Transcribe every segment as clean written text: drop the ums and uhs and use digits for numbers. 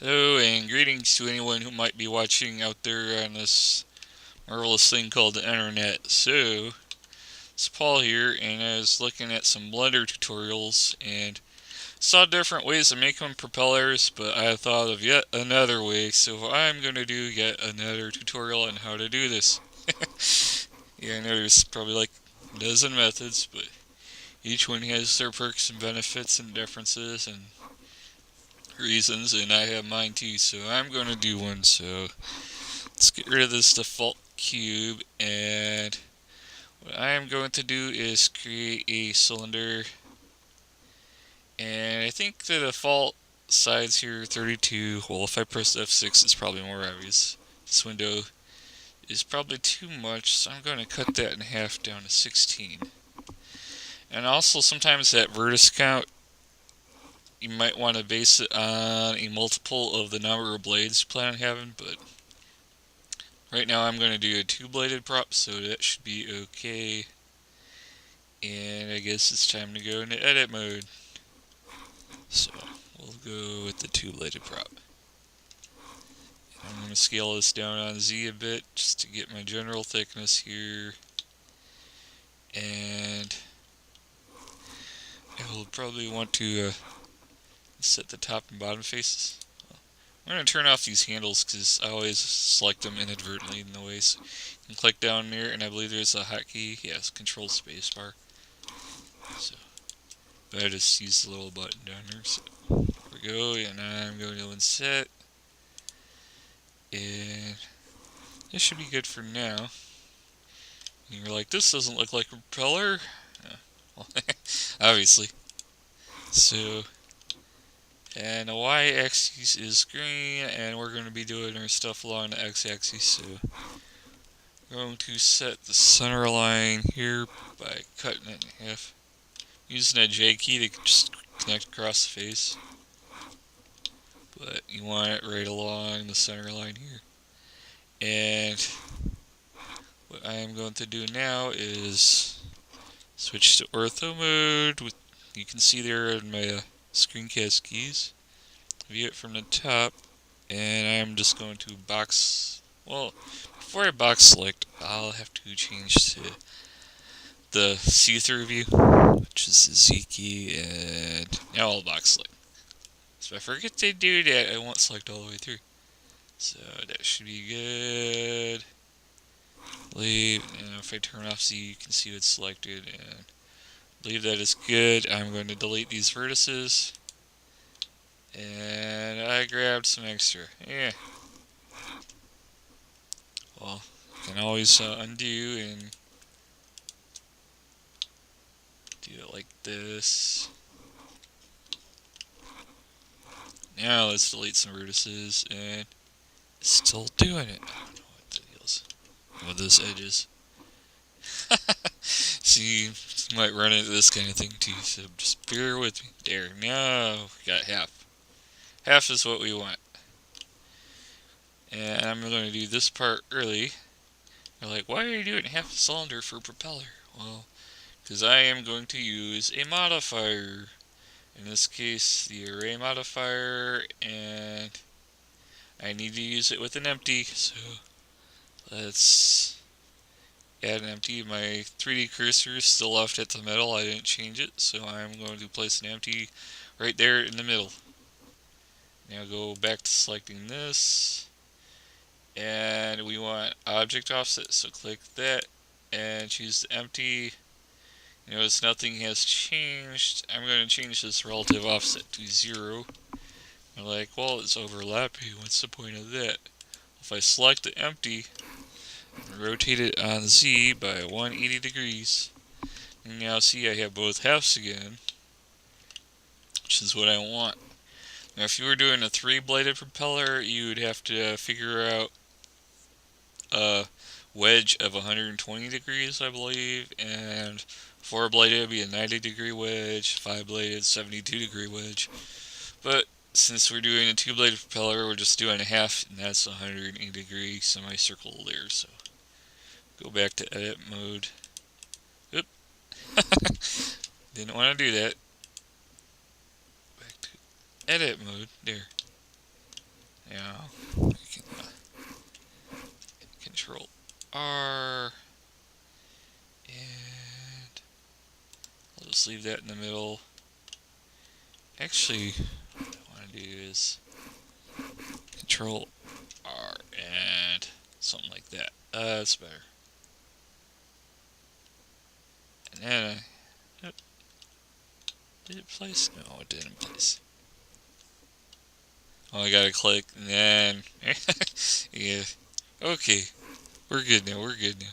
Hello and greetings to anyone who might be watching out there on this marvelous thing called the internet. So, it's Paul here, and I was looking at some Blender tutorials and saw different ways of making propellers, but I thought of yet another way, so I'm going to do yet another tutorial on how to do this. Yeah, I know there's probably like a dozen methods, but each one has their perks and benefits and differences and reasons, and I have mine too, so I'm going to do one. So let's get rid of this default cube, and what I am going to do is create a cylinder, and I think the default size here 32. Well, if I press F6 it's probably more obvious. This window is probably too much, so I'm going to cut that in half down to 16. And also sometimes that vertex count, you might want to base it on a multiple of the number of blades you plan on having, but right now I'm going to do a two-bladed prop, so that should be okay. And I guess it's time to go into edit mode. So we'll go with the two-bladed prop. I'm going to scale this down on Z a bit just to get my general thickness here. And I will probably want to set the top and bottom faces. I'm going to turn off these handles because I always select them inadvertently in the way. So you can click down there, and I believe there's a hotkey. Yes, Control Spacebar. So, but I just use the little button down there. So there we go, and I'm going to inset, and this should be good for now. And you're like, this doesn't look like a propeller. Well, obviously. So, and the y-axis is green, and we're going to be doing our stuff along the x-axis. So, we're going to set the center line here by cutting it in half. Using a J key to just connect across the face. But you want it right along the center line here. And what I am going to do now is switch to ortho mode. You can see there in my screencast keys. View it from the top, and I'm just going to box. Well, before I box select, I'll have to change to the see-through view, which is the Z key, and now I'll box select. So if I forget to do that, I won't select all the way through. So that should be good. Leave, and if I turn off Z, you can see it's selected, and leave that as good. I'm going to delete these vertices, and I grabbed some extra. Yeah. Well, you can always undo and do it like this. Now let's delete some vertices, and it's still doing it. I don't know what the deal is with those edges. See, you might run into this kind of thing too, so just bear with me. There, now we got half. Half is what we want. And I'm going to do this part early. You're like, why are you doing half a cylinder for propeller? Well, because I am going to use a modifier. In this case, the array modifier, and I need to use it with an empty, so let's add an empty. My 3D cursor is still left at the middle. I didn't change it, so I'm going to place an empty right there in the middle. Now go back to selecting this, and we want object offset, so click that and choose the empty. Notice nothing has changed. I'm going to change this relative offset to 0. You're like, well, it's overlapping. What's the point of that? If I select the empty and rotate it on Z by 180 degrees, and now see I have both halves again, which is what I want. Now, if you were doing a 3-bladed propeller, you would have to figure out a wedge of 120 degrees, I believe, and 4-bladed would be a 90-degree wedge, 5-bladed 72-degree wedge. But since we're doing a 2-bladed propeller, we're just doing a half, and that's 180 degree semicircle there. So go back to edit mode. Oop. Didn't want to do that. Back to edit mode. There. now we can Control R, and I'll just leave that in the middle. Actually, what I want to do is Control R and something like that. That's better. And then did it place? No, it didn't place. Oh, I gotta click, and then yeah. Okay, we're good now. We're good now.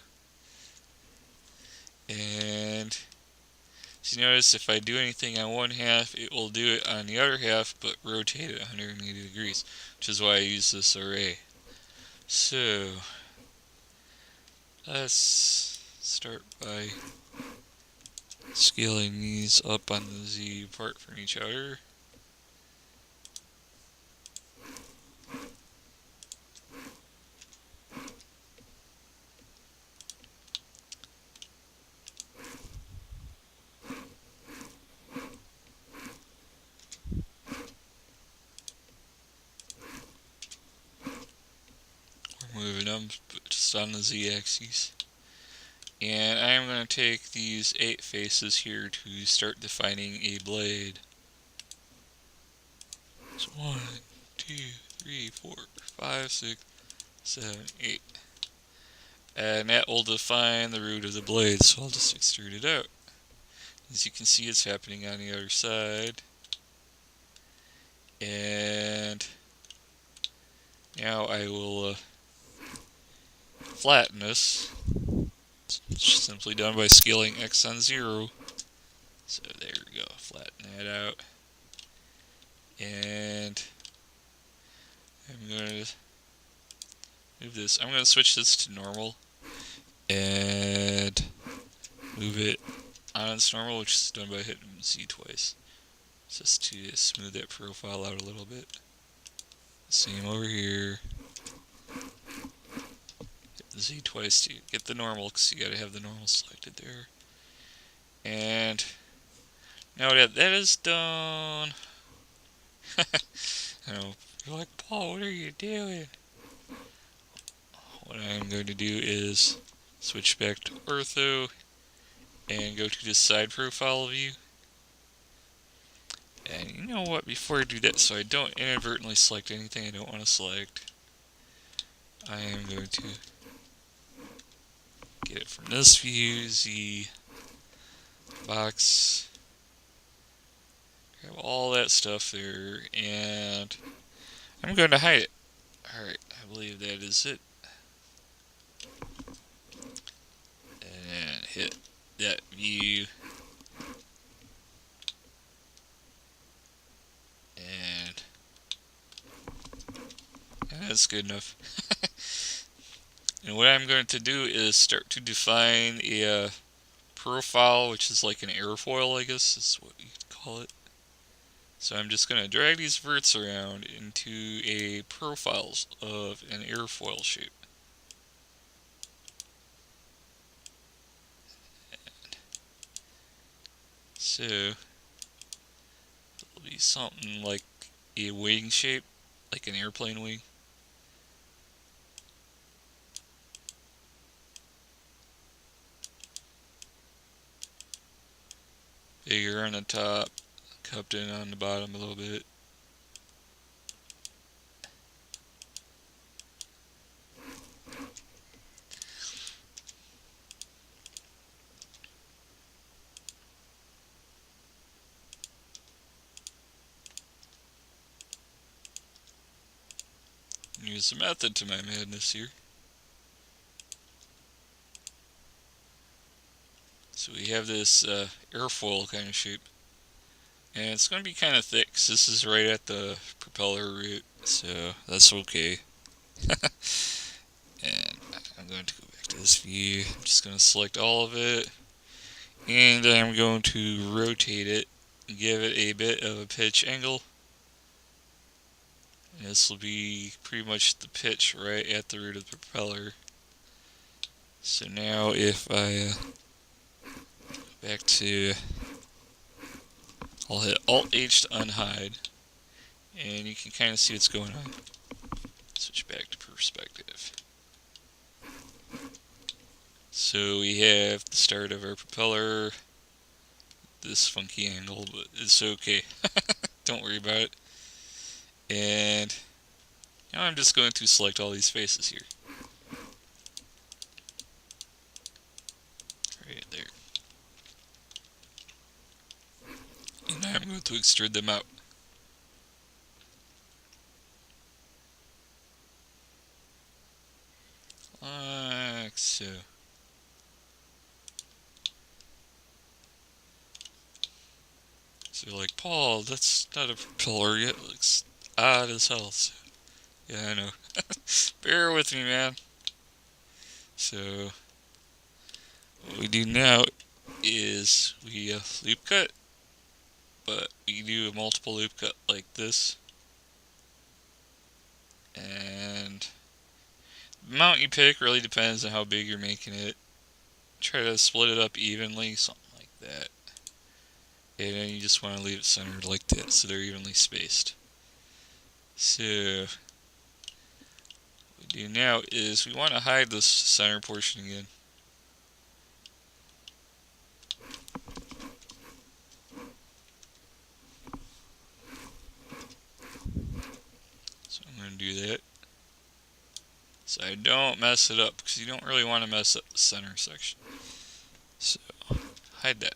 And so you notice if I do anything on one half, it will do it on the other half, but rotate it 180 degrees, which is why I use this array. So let's start by scaling these up on the Z apart from each other. We're moving them just on the Z-axis. And I'm going to take these 8 faces here to start defining a blade. So 1, 2, 3, 4, 5, 6, 7, 8. And that will define the root of the blade, so I'll just extrude it out. As you can see, it's happening on the other side. And now I will flatten this. It's simply done by scaling X on 0. So there we go, flatten that out. And I'm going to move this. I'm going to switch this to normal and move it on its normal, which is done by hitting Z twice, just to smooth that profile out a little bit. Same over here. Hit Z twice to get the normal, because you got to have the normal selected there. And now that that is done, I know you're like, Paul, what are you doing? What I'm going to do is switch back to ortho and go to the side profile view. And you know what, before I do that, so I don't inadvertently select anything I don't want to select, I am going to get it from this view, Z box, grab all that stuff there, and I'm going to hide it. Alright, I believe that is it. And hit that view. And that's good enough. And what I'm going to do is start to define a profile, which is like an airfoil, I guess is what you'd call it. So I'm just going to drag these verts around into a profile of an airfoil shape. So it'll be something like a wing shape, like an airplane wing. Bigger on the top, cupped in on the bottom a little bit. Use a method to my madness here. So we have this airfoil kind of shape. And it's going to be kind of thick, because this is right at the propeller root, so that's okay. And I'm going to go back to this view. I'm just going to select all of it. And I'm going to rotate it, give it a bit of a pitch angle. And this will be pretty much the pitch right at the root of the propeller. So now if I go back to, I'll hit Alt-H to unhide, and you can kind of see what's going on. Switch back to perspective. So we have the start of our propeller. This funky angle, but it's okay. Don't worry about it. And now I'm just going to select all these faces here. Right there. And I'm going to extrude them out. Like so. So you're like, Paul, that's not a propeller yet. It looks odd as hell. So, yeah, I know. Bear with me, man. So, what we do now is we loop cut, but we do a multiple loop cut like this. And the amount you pick really depends on how big you're making it. Try to split it up evenly, something like that. And then you just want to leave it centered like that so they're evenly spaced. So, what we do now is we want to hide this center portion again. So I'm going to do that. So I don't mess it up, because you don't really want to mess up the center section. So, hide that.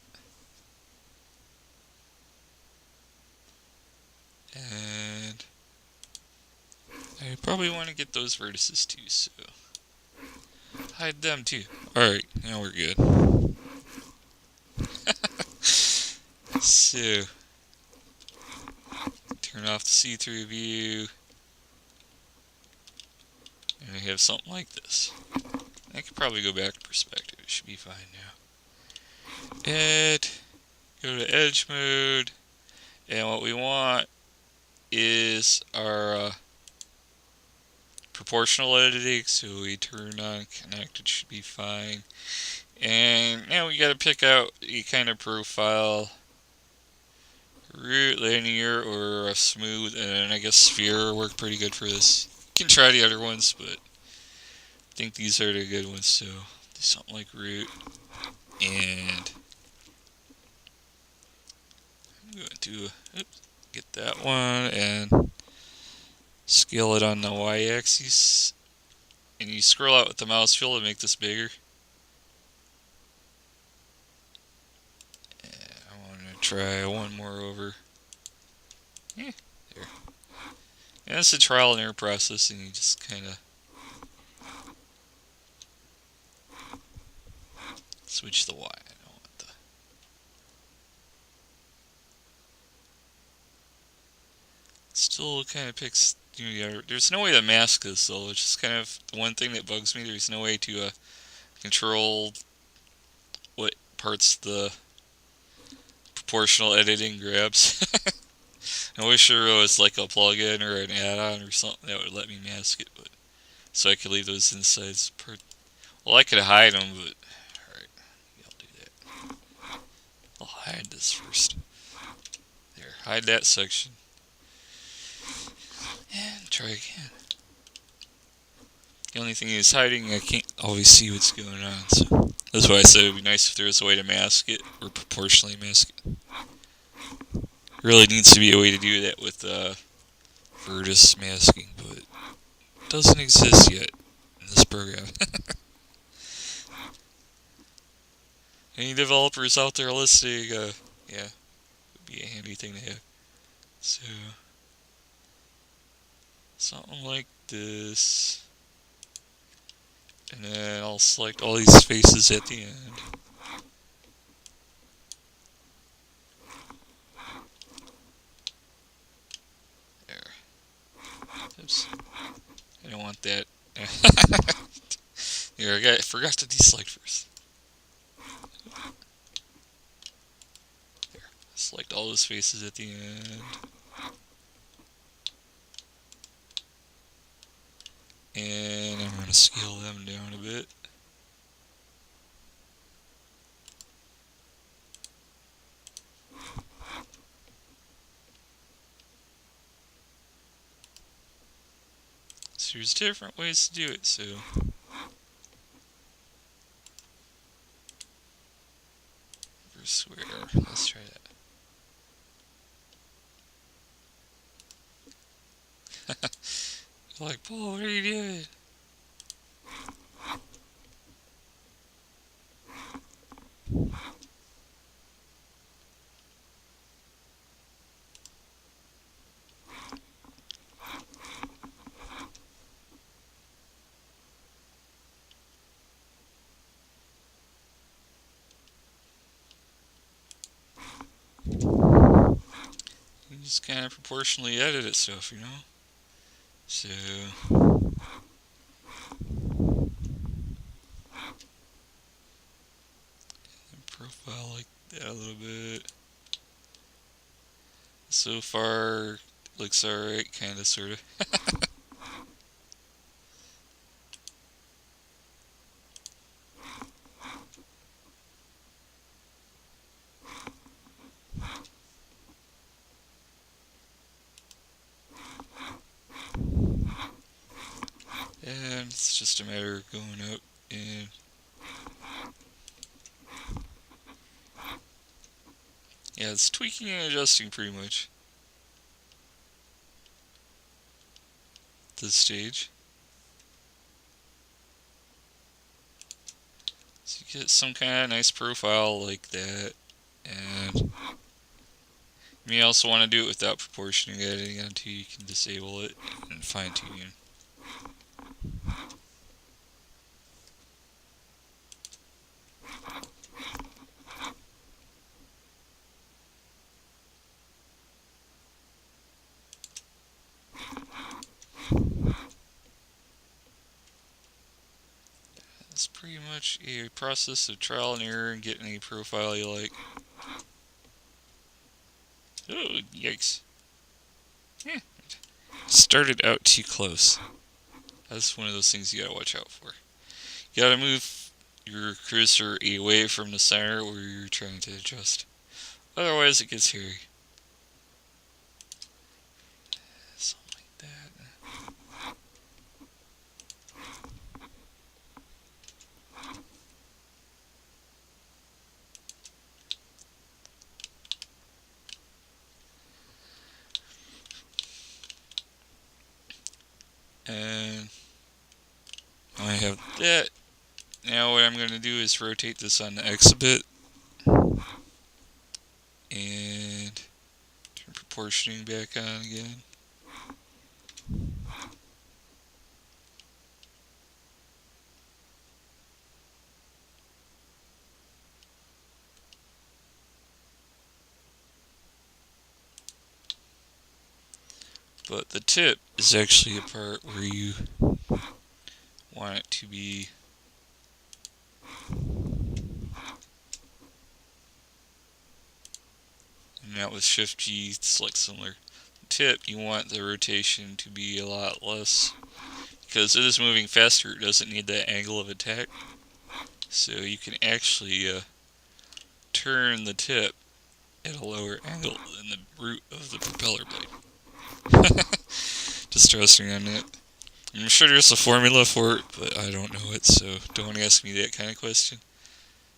And I probably want to get those vertices too, so hide them too. Alright, now we're good. So, turn off the see-through view. And I have something like this. I could probably go back to perspective. It should be fine now. And go to edge mode. And what we want is our proportional editing. So we turn on connect. It should be fine. And now we got to pick out a kind of profile. Root, linear, or a smooth, and I guess sphere work pretty good for this. You can try the other ones, but I think these are the good ones, so do something like root. And I'm going to get that one and scale it on the y-axis. And you scroll out with the mouse wheel to make this bigger. And I want to try one more over. Yeah, there. And it's a trial and error process, and you just kind of switch the Y. I don't want the. Still kind of picks. There's no way to mask this, though. It's just kind of the one thing that bugs me. There's no way to control what parts the proportional editing grabs. I wish there was like a plugin or an add-on or something that would let me mask it, but so I could leave those insides. Well, I could hide them, but alright, I'll do that. I'll hide this first. There, hide that section. And try again. The only thing is hiding, I can't always see what's going on, so that's why I said it would be nice if there was a way to mask it, or proportionally mask it. Really needs to be a way to do that with vertex masking, but it doesn't exist yet in this program. Any developers out there listening, yeah, would be a handy thing to have. So, something like this. And then I'll select all these faces at the end. There. Oops. I don't want that. Here, I forgot to deselect first. There. Select all those faces at the end. And I'm going to scale them down a bit. So there's different ways to do it, so... Square. Let's try that. Like, Paul, what are you doing? You just kind of proportionally edit it stuff, you know? So... profile like that a little bit. So far, looks alright, kinda, sorta. And it's just a matter of going up and... yeah, it's tweaking and adjusting pretty much. This stage. So you get some kind of nice profile like that. And you may also want to do it without proportioning editing until you can disable it and fine tune. It's pretty much a process of trial and error and getting a profile you like. Oh, yikes. Started out too close. That's one of those things you gotta watch out for. You gotta move your cursor away from the center where you're trying to adjust. Otherwise it gets hairy. Something like that. And I have that. Now what I'm going to do is rotate this on the X a bit. And turn proportioning back on again. But the tip is actually a part where you want it to be and now with Shift G, it's like similar. Tip, you want the rotation to be a lot less because it is moving faster. It doesn't need that angle of attack, so you can actually turn the tip at a lower angle than the root of the propeller blade. Just trusting on it. I'm sure there's a formula for it, but I don't know it, so don't ask me that kind of question.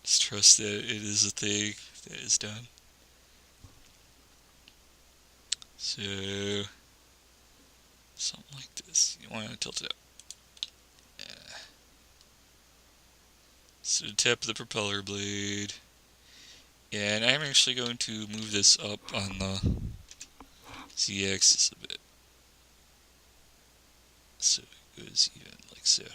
Just trust that it is a thing that is done. So, something like this. You want to tilt it up. Yeah. So, tip the propeller blade. And I'm actually going to move this up on the Z-axis a bit. So it goes even like so.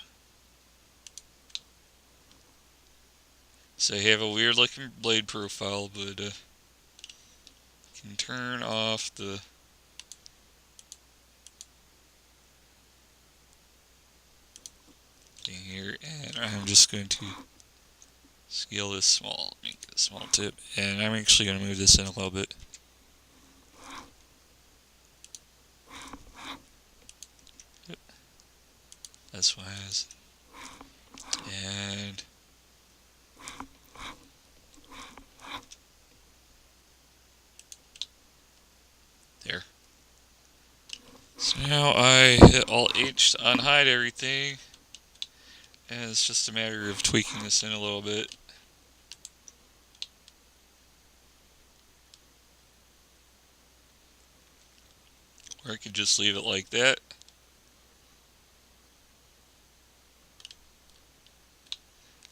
So you have a weird looking blade profile, but you can turn off the thing here, and I'm just going to scale this small, make it a small tip, and I'm actually going to move this in a little bit. Yep. That's why I was, and there. So Now I hit Alt H to unhide everything, and it's just a matter of tweaking this in a little bit. Or I could just leave it like that.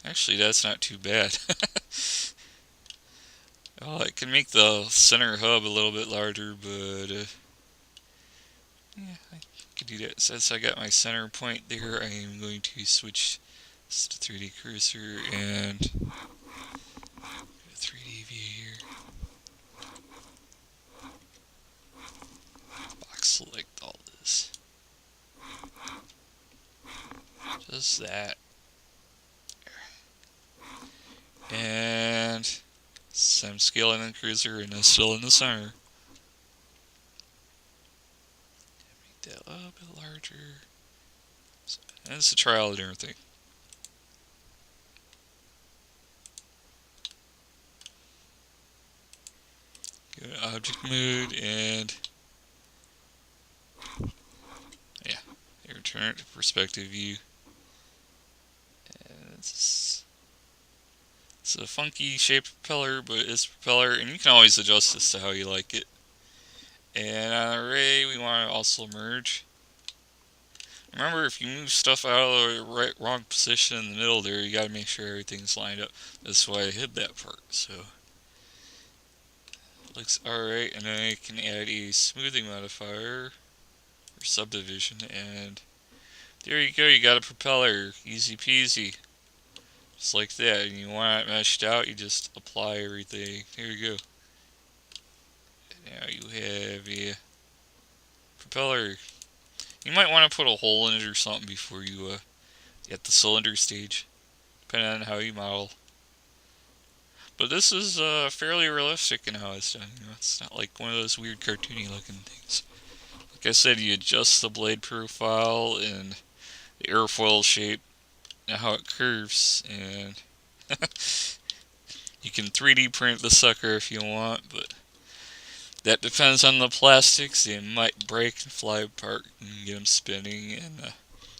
Actually, that's not too bad. Well, I can make the center hub a little bit larger, but yeah, I could do that. Since I got my center point there, I am going to switch this to 3D cursor and 3D view here. Box select all this. Just that. And so I'm scaling in the cursor and it's still in the center. Make that a little bit larger. And it's a trial and everything. Go to object mode and yeah, return it to perspective view. And it's a funky shaped propeller, but it's a propeller, and you can always adjust this to how you like it. And on the array, we want to also merge. Remember, if you move stuff out of the wrong position in the middle there, you got to make sure everything's lined up. That's why I hid that part. So looks alright, and then I can add a smoothing modifier or subdivision, and there you go. You got a propeller, easy peasy, just like that. And you want it meshed out, you just apply everything. There you go. Now you have a propeller. You might want to put a hole in it or something before you get the cylinder stage, depending on how you model. But this is fairly realistic in how it's done. You know, it's not like one of those weird cartoony looking things. Like I said, you adjust the blade profile and the airfoil shape and how it curves, and you can 3D print the sucker if you want, but that depends on the plastics. They might break and fly apart and get them spinning, and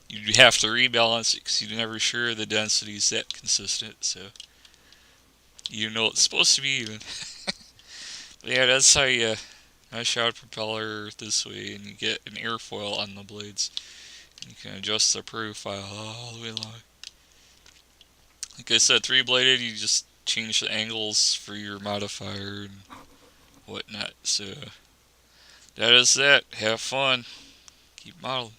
you have to rebalance it because you're never sure the density is that consistent, so you know it's supposed to be even. Yeah, that's how you mesh out a propeller this way, and you get an airfoil on the blades. You can adjust the profile all the way along. Like I said, 3-bladed, you just change the angles for your modifier and whatnot. So that is that. Have fun. Keep modeling.